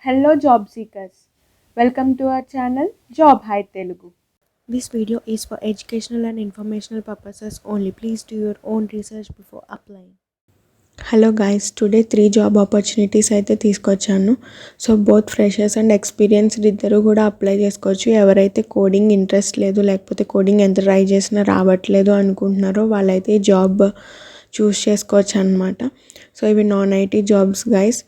Hello job seekers. Welcome to our channel Job Hai Telugu. This video is for educational and informational purposes only. Please do your own research before applying. Hello guys, today 3 job opportunities అయితే తీసుకొచ్చాను. So both freshers and experienced ఇద్దరు కూడా apply చేసుకోవచ్చు. ఎవరైతే coding interest లేదు, లేకపోతే coding ఎంత try చేసినా రావట్లేదు అనుకుంటున్నారో వాళ్ళైతే ఈ జాబ్ చూస్ చేసుకోవచ్చు అనమాట. సో ఇవి non IT jobs guys.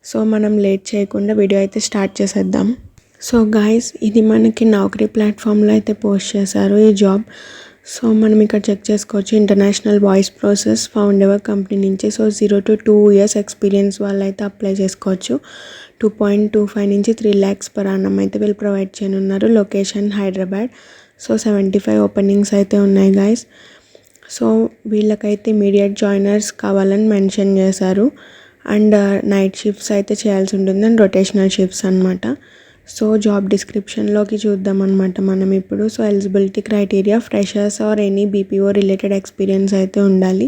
So మనం లేట్ చేయకుండా వీడియో అయితే స్టార్ట్ చేసేద్దాం. సో గైస్, ఇది మనకి నౌకరీ ప్లాట్ఫామ్లో అయితే పోస్ట్ చేశారు ఈ జాబ్. సో మనం ఇక్కడ చెక్ చేసుకోవచ్చు. International voice process founder company నుంచి. సో 0 to 2 years ఎక్స్పీరియన్స్ వాళ్ళు అయితే అప్లై చేసుకోవచ్చు. 2.25 నుంచి 3 lakhs per annum అయితే వీళ్ళు ప్రొవైడ్ చేయనున్నారు. లొకేషన్ హైదరాబాద్. సో 75 ఓపెనింగ్స్ అయితే ఉన్నాయి గైస్. సో వీళ్ళకైతే ఇమీడియట్ జాయినర్స్ కావాలని మెన్షన్ చేశారు. అండ్ నైట్ షిఫ్ట్స్ అయితే చేయాల్సి ఉంటుంది అండ్ రొటేషనల్ షిఫ్ట్స్ అనమాట. సో జాబ్ డిస్క్రిప్షన్లోకి చూద్దాం అనమాట మనం ఇప్పుడు. So eligibility criteria freshers or any BPO related experience అయితే ఉండాలి.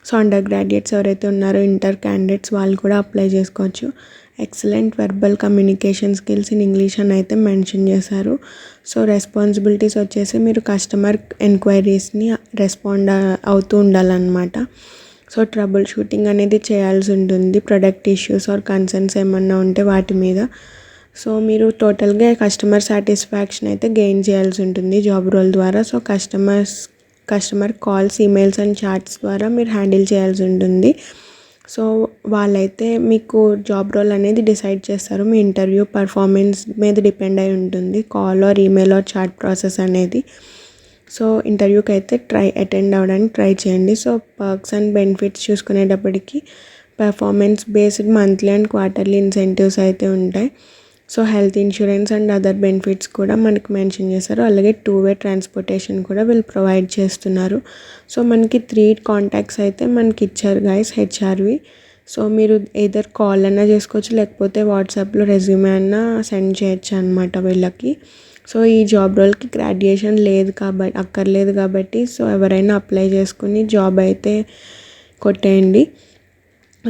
సో అండర్ గ్రాడ్యుయేట్స్ ఎవరైతే ఉన్నారో, ఇంటర్ క్యాండిడేట్స్ వాళ్ళు కూడా అప్లై చేసుకోవచ్చు. Excellent verbal communication skills in English అని అయితే మెన్షన్ చేశారు. సో రెస్పాన్సిబిలిటీస్ వచ్చేసి మీరు కస్టమర్ ఎంక్వైరీస్ని రెస్పాండ్ అవుతూ ఉండాలన్నమాట. సో ట్రబుల్ షూటింగ్ అనేది చేయాల్సి ఉంటుంది. ప్రొడక్ట్ ఇష్యూస్ ఆర్ కన్సర్న్స్ ఏమన్నా ఉంటే వాటి మీద. సో మీరు టోటల్గా కస్టమర్ సాటిస్ఫాక్షన్ అయితే గెయిన్ చేయాల్సి ఉంటుంది జాబ్ రోల్ ద్వారా. So customer calls, emails and chats ద్వారా మీరు హ్యాండిల్ చేయాల్సి ఉంటుంది. సో వాళ్ళైతే మీకు జాబ్ రోల్ అనేది డిసైడ్ చేస్తారు. మీ ఇంటర్వ్యూ పర్ఫార్మెన్స్ మీద డిపెండ్ అయి ఉంటుంది call or email or chat process అనేది. సో ఇంటర్వ్యూకి అయితే అటెండ్ అవ్వడానికి ట్రై చేయండి. సో పర్క్స్ అండ్ బెనిఫిట్స్ చూసుకునేటప్పటికి performance based monthly and quarterly incentives అయితే ఉంటాయి. So health insurance and other benefits కూడా మనకి మెన్షన్ చేశారు. అలాగే 2-way ట్రాన్స్పోర్టేషన్ కూడా వీళ్ళు ప్రొవైడ్ చేస్తున్నారు. సో మనకి 3 కాంటాక్ట్స్ అయితే మనకి ఇచ్చారు గైస్, హెచ్ఆర్వి. సో మీరు ఏదర్ కాల్ అన్నా చేసుకోవచ్చు, లేకపోతే వాట్సాప్లో రెజ్యూమే అన్నా సెండ్ చేయొచ్చు అనమాట వీళ్ళకి. సో ఈ జాబ్ రోల్కి గ్రాడ్యుయేషన్ అక్కర్లేదు కాబట్టి సో ఎవరైనా అప్లై చేసుకుని జాబ్ అయితే కొట్టేయండి.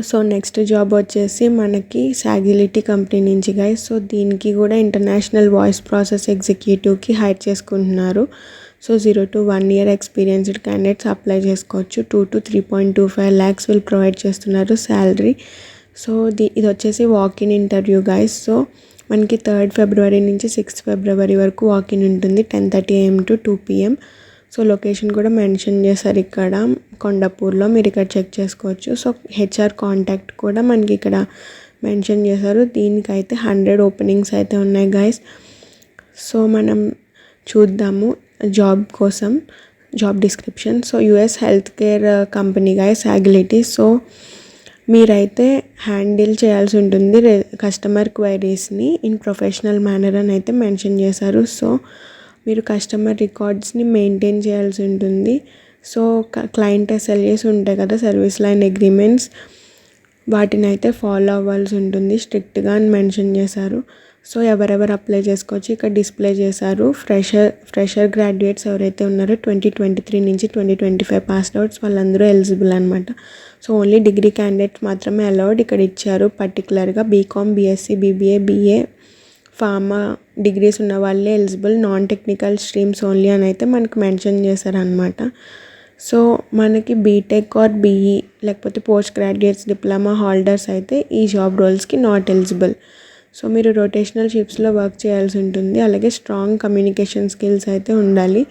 సో నెక్స్ట్ జాబ్ వచ్చేసి మనకి సాగిలిటీ కంపెనీ నుంచి గైస్. సో దీనికి కూడా ఇంటర్నేషనల్ వాయిస్ ప్రాసెస్ ఎగ్జిక్యూటివ్కి హైర్ చేసుకుంటున్నారు. So 0 to 1 year experienced candidates apply చేసుకోవచ్చు. 2 to 3.25 lakhs వీళ్ళు ప్రొవైడ్ చేస్తున్నారు శాలరీ. సో ఇది వచ్చేసి వాకిన్ ఇంటర్వ్యూ గైస్. సో మనకి 3rd February నుంచి 6th February వరకు వాకిన్ ఉంటుంది, 10:30 AM to 2 PM. So location కూడా మెన్షన్ చేశారు ఇక్కడ కొండాపూర్లో, మీరు ఇక్కడ చెక్ చేసుకోవచ్చు. సో హెచ్ఆర్ కాంటాక్ట్ కూడా మనకి ఇక్కడ మెన్షన్ చేశారు. దీనికైతే 100 ఓపెనింగ్స్ అయితే ఉన్నాయి గైస్. సో మనం చూద్దాము జాబ్ కోసం job description. So US health care company guys సాగిలిటీ. So మీరైతే హ్యాండిల్ చేయాల్సి ఉంటుంది కస్టమర్ క్వైరీస్ని ఇన్ ప్రొఫెషనల్ మేనర్ అని అయితే మెన్షన్ చేశారు. సో మీరు కస్టమర్ రికార్డ్స్ని మెయింటైన్ చేయాల్సి ఉంటుంది. సో క్లయింట్ ఎస్ఎల్ఏస్ ఉంటాయి కదా, సర్వీస్ లైన్ అగ్రిమెంట్స్, వాటిని అయితే ఫాలో అవ్వాల్సి ఉంటుంది స్ట్రిక్ట్గా అని మెన్షన్ చేశారు. సో ఎవరెవరు అప్లై చేసుకోవచ్చు ఇక్కడ డిస్ప్లే చేశారు. ఫ్రెషర్ గ్రాడ్యుయేట్స్ ఎవరైతే ఉన్నారో 2023 నుంచి 2025 పాస్డ్ అవుట్స్ వాళ్ళందరూ ఎలిజిబుల్ అనమాట. సో ఓన్లీ డిగ్రీ క్యాండిడేట్స్ మాత్రమే అలౌడ్ ఇక్కడ ఇచ్చారు. పర్టికులర్గా BCom, BSc, BBA, BA, pharma degrees ఉన్న వాళ్ళే eligible, non technical streams only అని అయితే మనకు మెన్షన్ చేశారనమాట. సో మనకి బీటెక్ ఆర్ బీఈ లేకపోతే పోస్ట్ గ్రాడ్యుయేట్స్, డిప్లొమా హోల్డర్స్ అయితే ఈ జాబ్ రోల్స్కి నాట్ ఎలిజిబుల్. సో మీరు రొటేషనల్ షిఫ్ట్స్లో వర్క్ చేయాల్సి ఉంటుంది. అలాగే స్ట్రాంగ్ కమ్యూనికేషన్ స్కిల్స్ అయితే ఉండాలి.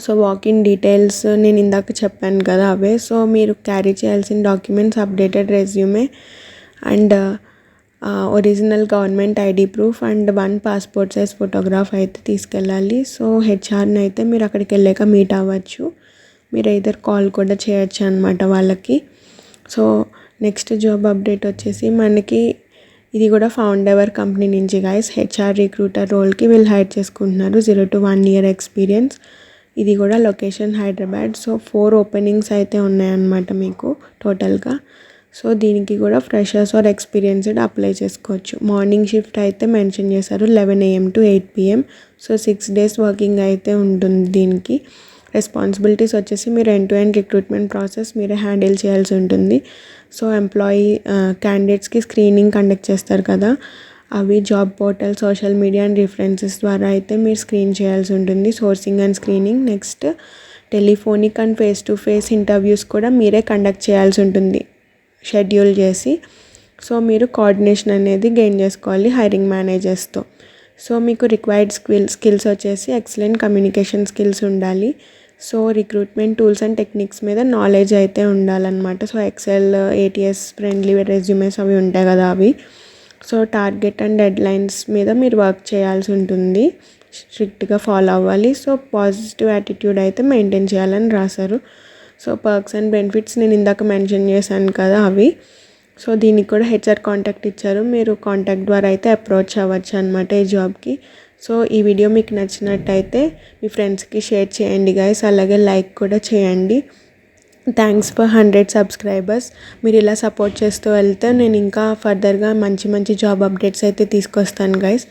సో వాకిన్ డీటెయిల్స్ నేను ఇందాక చెప్పాను కదా అవే. సో మీరు క్యారీ చేయాల్సిన documents updated resume and original government ID proof and 1 passport size photograph అయితే తీసుకెళ్ళాలి. సో హెచ్ఆర్ని అయితే మీరు అక్కడికి వెళ్ళాక మీట్ అవ్వచ్చు. మీరు ఇద్దరు కాల్ కూడా చేయొచ్చు అనమాట వాళ్ళకి. సో నెక్స్ట్ జాబ్ అప్డేట్ వచ్చేసి మనకి ఇది కూడా ఫౌండర్ కంపెనీ నుంచి గైస్. హెచ్ఆర్ రిక్రూటర్ రోల్కి వీళ్ళు హైర్ చేసుకుంటున్నారు. 0 to 1 year ఎక్స్పీరియన్స్. ఇది కూడా లొకేషన్ హైదరాబాద్. సో 4 ఓపెనింగ్స్ అయితే ఉన్నాయన్నమాట మీకు టోటల్గా. సో దీనికి కూడా ఫ్రెషర్స్ ఆర్ ఎక్స్పీరియన్స్డ్ అప్లై చేసుకోవచ్చు. మార్నింగ్ షిఫ్ట్ అయితే మెన్షన్ చేశారు 11 AM to 8 PM. So 6 days working అయితే ఉంటుంది దీనికి. రెస్పాన్సిబిలిటీస్ వచ్చేసి మీరు end to end recruitment process మీరే హ్యాండిల్ చేయాల్సి ఉంటుంది. సో ఎంప్లాయీ క్యాండిడేట్స్కి స్క్రీనింగ్ కండక్ట్ చేస్తారు కదా, అవి job portal, social media and references ద్వారా అయితే మీరు స్క్రీన్ చేయాల్సి ఉంటుంది. Sourcing and screening. Next telephonic and face to face interviews కూడా మీరే కండక్ట్ చేయాల్సి ఉంటుంది షెడ్యూల్ చేసి. సో మీరు కోఆర్డినేషన్ అనేది గెయిన్ చేసుకోవాలి హైరింగ్ మేనేజర్స్తో. సో మీకు రిక్వైర్డ్ స్కిల్స్ వచ్చేసి ఎక్సలెంట్ కమ్యూనికేషన్ స్కిల్స్ ఉండాలి. So recruitment tools and techniques మీద నాలెడ్జ్ అయితే ఉండాలన్నమాట. So Excel, ATS, friendly resumes అవి ఉంటాయి కదా అవి. So target and deadlines మీద మీరు వర్క్ చేయాల్సి ఉంటుంది, స్ట్రిక్ట్గా ఫాలో అవ్వాలి. సో పాజిటివ్ యాటిట్యూడ్ అయితే మెయింటైన్ చేయాలని రాశారు. సో పర్క్స్ అండ్ బెనిఫిట్స్ నేను ఇందాక మెన్షన్ చేశాను కదా అవి. సో దీనికి కూడా హెచ్ఆర్ కాంటాక్ట్ ఇచ్చారు, మీరు కాంటాక్ట్ ద్వారా అయితే అప్రోచ్ అవ్వచ్చు అనమాట ఈ జాబ్కి. సో ఈ వీడియో మీకు నచ్చినట్టయితే మీ ఫ్రెండ్స్కి షేర్ చేయండి గైస్, అలాగే లైక్ కూడా చేయండి. Thanks for 100 subscribers. మీరు ఇలా సపోర్ట్ చేస్తూ వెళ్తే నేను ఇంకా ఫర్దర్గా మంచి మంచి జాబ్ అప్డేట్స్ అయితే తీసుకొస్తాను గైస్.